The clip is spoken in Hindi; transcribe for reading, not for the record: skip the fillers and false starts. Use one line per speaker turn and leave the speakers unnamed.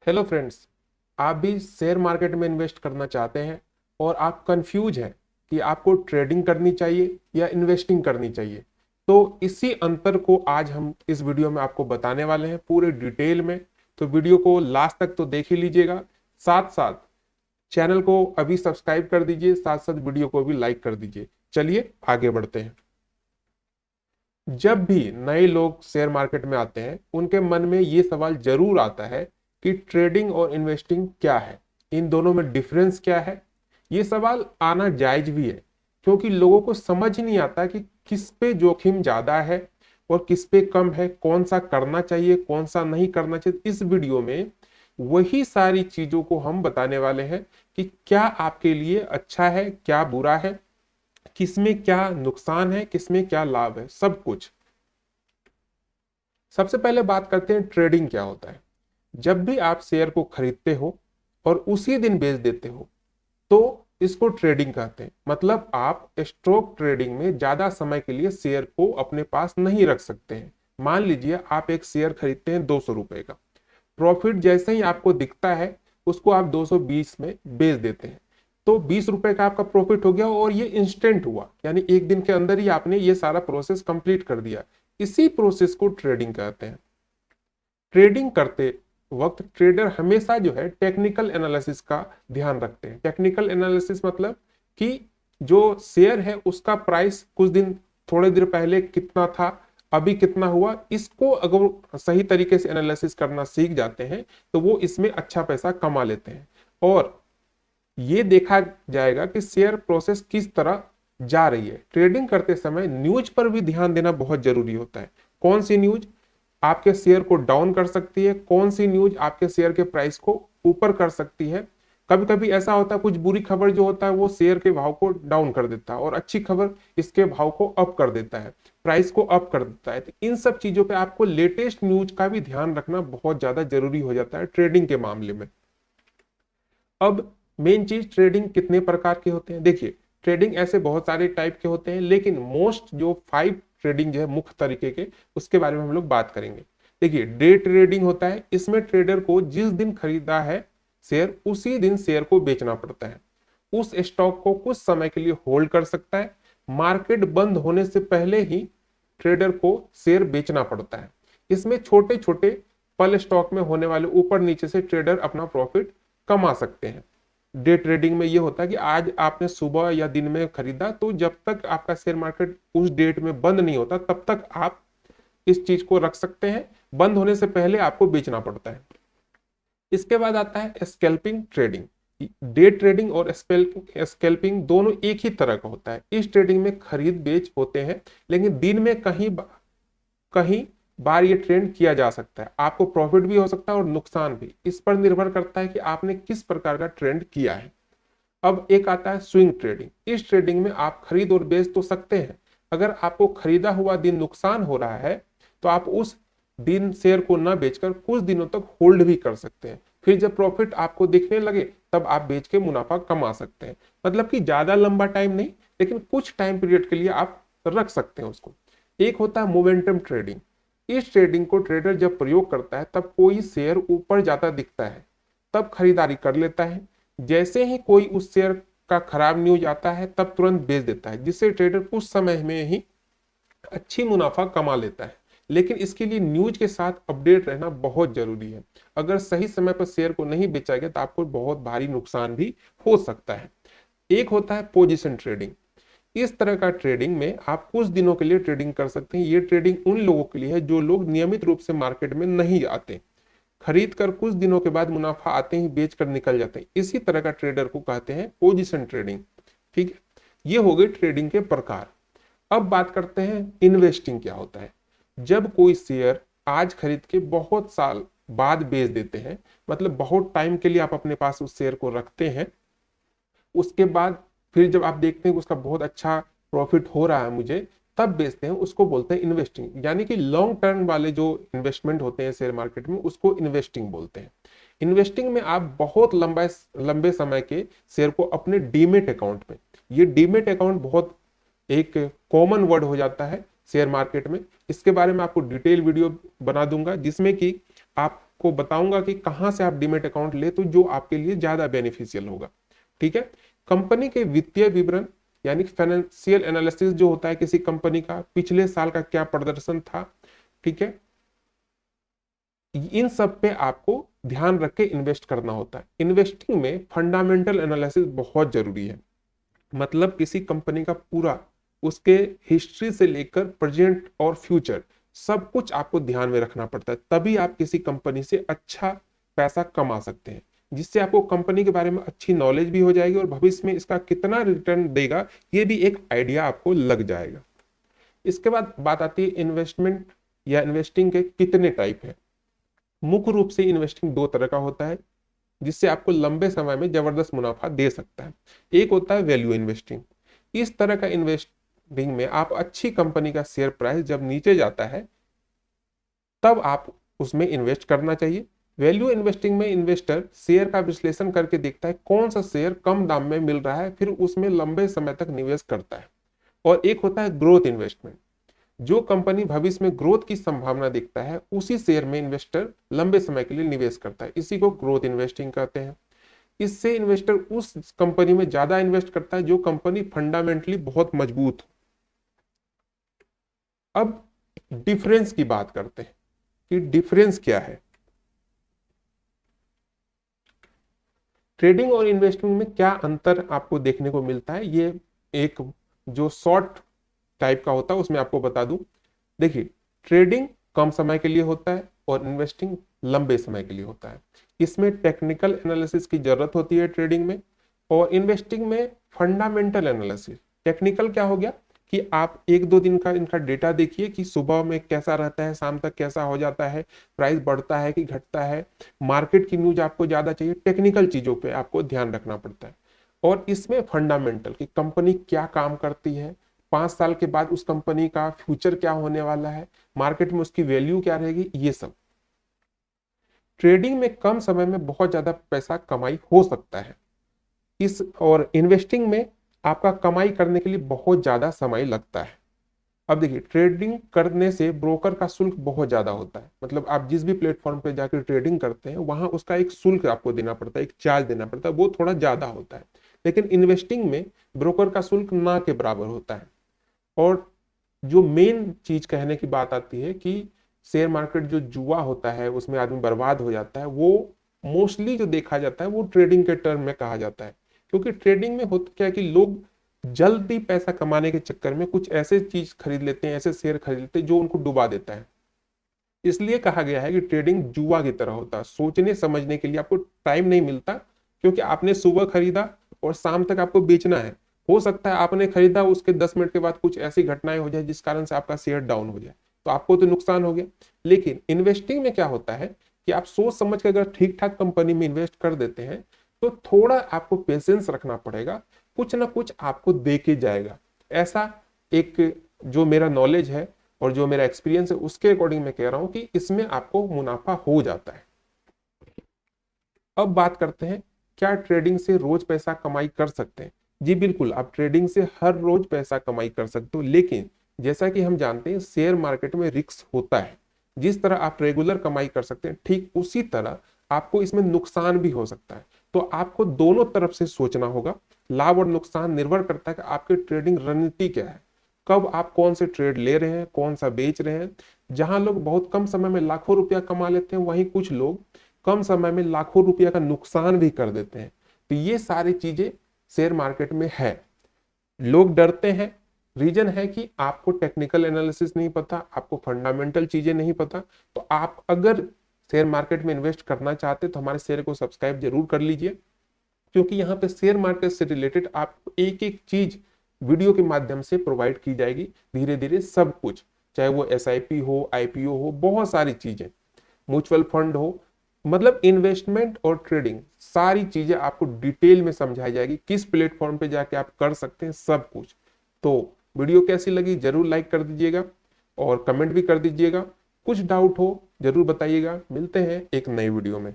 हेलो फ्रेंड्स, आप भी शेयर मार्केट में इन्वेस्ट करना चाहते हैं और आप कंफ्यूज हैं कि आपको ट्रेडिंग करनी चाहिए या इन्वेस्टिंग करनी चाहिए। तो इसी अंतर को आज हम इस वीडियो में आपको बताने वाले हैं पूरे डिटेल में। तो वीडियो को लास्ट तक तो देख ही लीजिएगा। साथ साथ चैनल को अभी सब्सक्राइब कर दीजिए, साथ साथ वीडियो को भी लाइक कर दीजिए। चलिए आगे बढ़ते हैं। जब भी नए लोग शेयर मार्केट में आते हैं उनके मन में ये सवाल जरूर आता है कि ट्रेडिंग और इन्वेस्टिंग क्या है, इन दोनों में डिफरेंस क्या है। ये सवाल आना जायज भी है क्योंकि लोगों को समझ नहीं आता कि किस पे जोखिम ज्यादा है और किस पे कम है, कौन सा करना चाहिए कौन सा नहीं करना चाहिए। इस वीडियो में वही सारी चीजों को हम बताने वाले हैं कि क्या आपके लिए अच्छा है क्या बुरा है, किसमें क्या नुकसान है किसमें क्या लाभ है, सब कुछ। सबसे पहले बात करते हैं ट्रेडिंग क्या होता है। जब भी आप शेयर को खरीदते हो और उसी दिन बेच देते हो तो इसको ट्रेडिंग कहते हैं। मतलब आप स्टॉक ट्रेडिंग में ज्यादा समय के लिए शेयर को अपने पास नहीं रख सकते हैं। मान लीजिए आप एक शेयर खरीदते हैं 200 रुपए का, प्रॉफिट जैसे ही आपको दिखता है उसको आप 220 में बेच देते हैं, तो 20 रुपए का आपका प्रॉफिट हो गया और ये इंस्टेंट हुआ, यानी एक दिन के अंदर ही आपने ये सारा प्रोसेस कंप्लीट कर दिया। इसी प्रोसेस को ट्रेडिंग कहते हैं। ट्रेडिंग करते वक्त ट्रेडर हमेशा जो है टेक्निकल एनालिसिस का ध्यान रखते हैं। टेक्निकल एनालिसिस मतलब कि जो शेयर है उसका प्राइस कुछ दिन थोड़े देर पहले कितना था, अभी कितना हुआ, इसको अगर सही तरीके से एनालिसिस करना सीख जाते हैं तो वो इसमें अच्छा पैसा कमा लेते हैं। और ये देखा जाएगा कि शेयर प्रोसेस किस तरह जा रही है। ट्रेडिंग करते समय न्यूज पर भी ध्यान देना बहुत जरूरी होता है। कौन सी न्यूज आपके शेयर को डाउन कर सकती है, कौन सी न्यूज आपके शेयर के प्राइस को ऊपर कर सकती है। कभी कभी ऐसा होता है कुछ बुरी खबर जो होता है वो शेयर के भाव को डाउन कर देता है और अच्छी खबर इसके भाव को अप कर देता है, प्राइस को अप कर देता है। तो इन सब चीजों पे आपको लेटेस्ट न्यूज का भी ध्यान रखना बहुत ज्यादा जरूरी हो जाता है ट्रेडिंग के मामले में। अब मेन चीज, ट्रेडिंग कितने प्रकार के होते हैं। देखिए, ट्रेडिंग ऐसे बहुत सारे टाइप के होते हैं लेकिन मोस्ट जो 5 ट्रेडिंग जो है मुख्य तरीके के, उसके बारे में हम लोग बात करेंगे। देखिए, डे ट्रेडिंग होता है। इसमें ट्रेडर को जिस दिन खरीदा है शेयर उसी दिन शेयर को बेचना पड़ता है। उस स्टॉक को कुछ समय के लिए होल्ड कर सकता है। मार्केट बंद होने से पहले ही ट्रेडर को शेयर बेचना पड़ता है। इसमें छोटे छोटे पल स्टॉक में होने वाले ऊपर नीचे से ट्रेडर अपना प्रॉफिट कमा सकते हैं। डे ट्रेडिंग में ये होता है कि आज आपने सुबह या दिन में खरीदा तो जब तक आपका शेयर मार्केट उस डेट में बंद नहीं होता तब तक आप इस चीज को रख सकते हैं। बंद होने से पहले आपको बेचना पड़ता है। इसके बाद आता है स्कैल्पिंग ट्रेडिंग। डे ट्रेडिंग और स्कैल्पिंग दोनों एक ही तरह का होता है। इस ट्रेडिंग में खरीद बेच होते हैं लेकिन दिन में कहीं कहीं बार ये ट्रेंड किया जा सकता है। आपको प्रॉफिट भी हो सकता है और नुकसान भी। इस पर निर्भर करता है कि आपने किस प्रकार का ट्रेंड किया है। अब एक आता है स्विंग ट्रेडिंग। इस ट्रेडिंग में आप खरीद और बेच तो सकते हैं। अगर आपको खरीदा हुआ दिन नुकसान हो रहा है तो आप उस दिन शेयर को ना बेचकर कुछ दिनों तक होल्ड भी कर सकते हैं। फिर जब प्रॉफिट आपको दिखने लगे तब आप बेच के मुनाफा कमा सकते हैं। मतलब कि ज्यादा लंबा टाइम नहीं लेकिन कुछ टाइम पीरियड के लिए आप रख सकते हैं उसको। एक होता है मोमेंटम ट्रेडिंग। इस ट्रेडिंग को ट्रेडर जब प्रयोग करता है तब कोई शेयर ऊपर जाता दिखता है तब खरीदारी कर लेता है। जैसे ही कोई उस शेयर का खराब न्यूज आता है तब तुरंत बेच देता है, जिससे ट्रेडर कुछ समय में ही अच्छी मुनाफा कमा लेता है। लेकिन इसके लिए न्यूज के साथ अपडेट रहना बहुत जरूरी है। अगर सही समय पर शेयर को नहीं बेचा गया तो आपको बहुत भारी नुकसान भी हो सकता है। एक होता है पोजीशन ट्रेडिंग। इस तरह का ट्रेडिंग में आप कुछ दिनों के लिए ट्रेडिंग कर सकते हैं। ये ट्रेडिंग उन लोगों के लिए है जो लोग नियमित रूप से मार्केट में नहीं आते, खरीद कर कुछ दिनों के बाद मुनाफा आते ही बेच कर निकल जाते हैं। इसी तरह का ट्रेडर को कहते हैं पोजीशन ट्रेडिंग। ठीक है, ये हो गए ट्रेडिंग के प्रकार। अब बात करते हैं इन्वेस्टिंग क्या होता है। जब कोई शेयर आज खरीद के बहुत साल बाद बेच देते हैं, मतलब बहुत टाइम के लिए आप अपने पास उस शेयर को रखते हैं, उसके बाद फिर जब आप देखते हैं कि उसका बहुत अच्छा प्रॉफिट हो रहा है मुझे, तब बेचते हैं, उसको बोलते हैं इन्वेस्टिंग। यानी कि लॉन्ग टर्म वाले जो इन्वेस्टमेंट होते हैं शेयर मार्केट में उसको इन्वेस्टिंग बोलते हैं। इन्वेस्टिंग में आप बहुत लंबे समय के शेयर को अपने डीमेट अकाउंट में, ये डीमेट अकाउंट बहुत एक कॉमन वर्ड हो जाता है शेयर मार्केट में। इसके बारे में आपको डिटेल वीडियो बना दूंगा जिसमें कि आप आपको बताऊंगा कि कहां से आप डीमेट अकाउंट ले तो जो आपके लिए ज्यादा बेनिफिशियल होगा। ठीक है। कंपनी के वित्तीय विवरण यानी फाइनेंशियल एनालिसिस जो होता है किसी कंपनी का, पिछले साल का क्या प्रदर्शन था, ठीक है, इन सब पे आपको ध्यान रख के इन्वेस्ट करना होता है। इन्वेस्टिंग में फंडामेंटल एनालिसिस बहुत जरूरी है। मतलब किसी कंपनी का पूरा उसके हिस्ट्री से लेकर प्रेजेंट और फ्यूचर सब कुछ आपको ध्यान में रखना पड़ता है, तभी आप किसी कंपनी से अच्छा पैसा कमा सकते हैं, जिससे आपको कंपनी के बारे में अच्छी नॉलेज भी हो जाएगी और भविष्य में इसका कितना रिटर्न देगा ये भी एक आइडिया आपको लग जाएगा। इसके बाद बात आती है इन्वेस्टमेंट या इन्वेस्टिंग के कितने टाइप है। मुख्य रूप से इन्वेस्टिंग दो तरह का होता है जिससे आपको लंबे समय में जबरदस्त मुनाफा दे सकता है। एक होता है वैल्यू इन्वेस्टिंग। इस तरह का इन्वेस्टिंग में आप अच्छी कंपनी का शेयर प्राइस जब नीचे जाता है तब आप उसमें इन्वेस्ट करना चाहिए। वैल्यू इन्वेस्टिंग में इन्वेस्टर शेयर का विश्लेषण करके देखता है कौन सा शेयर कम दाम में मिल रहा है, फिर उसमें लंबे समय तक निवेश करता है। और एक होता है ग्रोथ इन्वेस्टमेंट। जो कंपनी भविष्य में ग्रोथ की संभावना देखता है उसी शेयर में इन्वेस्टर लंबे समय के लिए निवेश करता है, इसी को ग्रोथ इन्वेस्टिंग कहते हैं। इससे इन्वेस्टर उस कंपनी में ज्यादा इन्वेस्ट करता है जो कंपनी फंडामेंटली बहुत मजबूत हो। अब डिफरेंस की बात करते हैं कि डिफरेंस क्या है, ट्रेडिंग और इन्वेस्टिंग में क्या अंतर आपको देखने को मिलता है। ये एक जो शॉर्ट टाइप का होता है उसमें आपको बता दूं। देखिए, ट्रेडिंग कम समय के लिए होता है और इन्वेस्टिंग लंबे समय के लिए होता है। इसमें टेक्निकल एनालिसिस की जरूरत होती है ट्रेडिंग में, और इन्वेस्टिंग में फंडामेंटल एनालिसिस। टेक्निकल क्या हो गया कि आप एक दो दिन का इनका डेटा देखिए कि सुबह में कैसा रहता है, शाम तक कैसा हो जाता है, प्राइस बढ़ता है कि घटता है, मार्केट की न्यूज आपको ज्यादा चाहिए। टेक्निकल चीजों पे आपको ध्यान रखना पड़ता है। और इसमें फंडामेंटल कि कंपनी क्या काम करती है, 5 साल के बाद उस कंपनी का फ्यूचर क्या होने वाला है, मार्केट में उसकी वैल्यू क्या रहेगी, ये सब। ट्रेडिंग में कम समय में बहुत ज्यादा पैसा कमाई हो सकता है इस, और इन्वेस्टिंग में आपका कमाई करने के लिए बहुत ज्यादा समय लगता है। अब देखिए, ट्रेडिंग करने से ब्रोकर का शुल्क बहुत ज्यादा होता है। मतलब आप जिस भी प्लेटफॉर्म पे जाकर ट्रेडिंग करते हैं वहां उसका एक शुल्क आपको देना पड़ता है, एक चार्ज देना पड़ता है, वो थोड़ा ज्यादा होता है। लेकिन इन्वेस्टिंग में ब्रोकर का शुल्क ना के बराबर होता है। और जो मेन चीज कहने की बात आती है कि शेयर मार्केट जो जुआ होता है उसमें आदमी बर्बाद हो जाता है, वो मोस्टली जो देखा जाता है वो ट्रेडिंग के टर्म में कहा जाता है। क्योंकि ट्रेडिंग में होता क्या है कि लोग जल्दी पैसा कमाने के चक्कर में कुछ ऐसे चीज खरीद लेते हैं, ऐसे शेयर खरीद लेते हैं जो उनको डुबा देता है। इसलिए कहा गया है कि ट्रेडिंग जुआ की तरह होता है। सोचने समझने के लिए आपको टाइम नहीं मिलता, क्योंकि आपने सुबह खरीदा और शाम तक आपको बेचना है। हो सकता है आपने खरीदा, उसके 10 मिनट के बाद कुछ ऐसी घटनाएं हो जाए जिस कारण से आपका शेयर डाउन हो जाए, तो आपको तो नुकसान हो गया। लेकिन इन्वेस्टिंग में क्या होता है कि आप सोच समझ के अगर ठीक ठाक कंपनी में इन्वेस्ट कर देते हैं तो थोड़ा आपको पेशेंस रखना पड़ेगा, कुछ ना कुछ आपको दे के जाएगा। ऐसा एक जो मेरा नॉलेज है और जो मेरा एक्सपीरियंस है उसके अकॉर्डिंग मैं कह रहा हूं कि इसमें आपको मुनाफा हो जाता है। अब बात करते हैं, क्या ट्रेडिंग से रोज पैसा कमाई कर सकते हैं। जी बिल्कुल, आप ट्रेडिंग से हर रोज पैसा कमाई कर सकते हो, लेकिन जैसा कि हम जानते हैं शेयर मार्केट में रिस्क होता है। जिस तरह आप रेगुलर कमाई कर सकते हैं ठीक उसी तरह आपको इसमें नुकसान भी हो सकता है। तो आपको दोनों तरफ से सोचना होगा। लाभ और नुकसान निर्भर करता है कि आपकी ट्रेडिंग रणनीति क्या है, कब आप कौन से ट्रेड ले रहे हैं, कौन सा बेच रहे हैं। जहां लोग बहुत कम समय में लाखों रुपया कमा लेते हैं, वहीं कुछ लोग कम समय में लाखों रुपया का नुकसान भी कर देते हैं। तो ये सारी चीजें शेयर मार्केट में है। लोग डरते हैं, रीजन है कि आपको टेक्निकल एनालिसिस नहीं पता, आपको फंडामेंटल चीजें नहीं पता। तो आप अगर शेयर मार्केट में इन्वेस्ट करना चाहते तो हमारे शेयर को सब्सक्राइब जरूर कर लीजिए, क्योंकि यहाँ पे शेयर मार्केट से रिलेटेड आपको एक एक चीज वीडियो के माध्यम से प्रोवाइड की जाएगी धीरे धीरे, सब कुछ, चाहे वो SIP हो, IPO हो, बहुत सारी चीजें, म्यूचुअल फंड हो, मतलब इन्वेस्टमेंट और ट्रेडिंग सारी चीजें आपको डिटेल में समझाई जाएगी, किस प्लेटफॉर्म पे जाके आप कर सकते हैं, सब कुछ। तो वीडियो कैसी लगी जरूर लाइक कर दीजिएगा और कमेंट भी कर दीजिएगा। कुछ डाउट हो जरूर बताइएगा। मिलते हैं एक नई वीडियो में।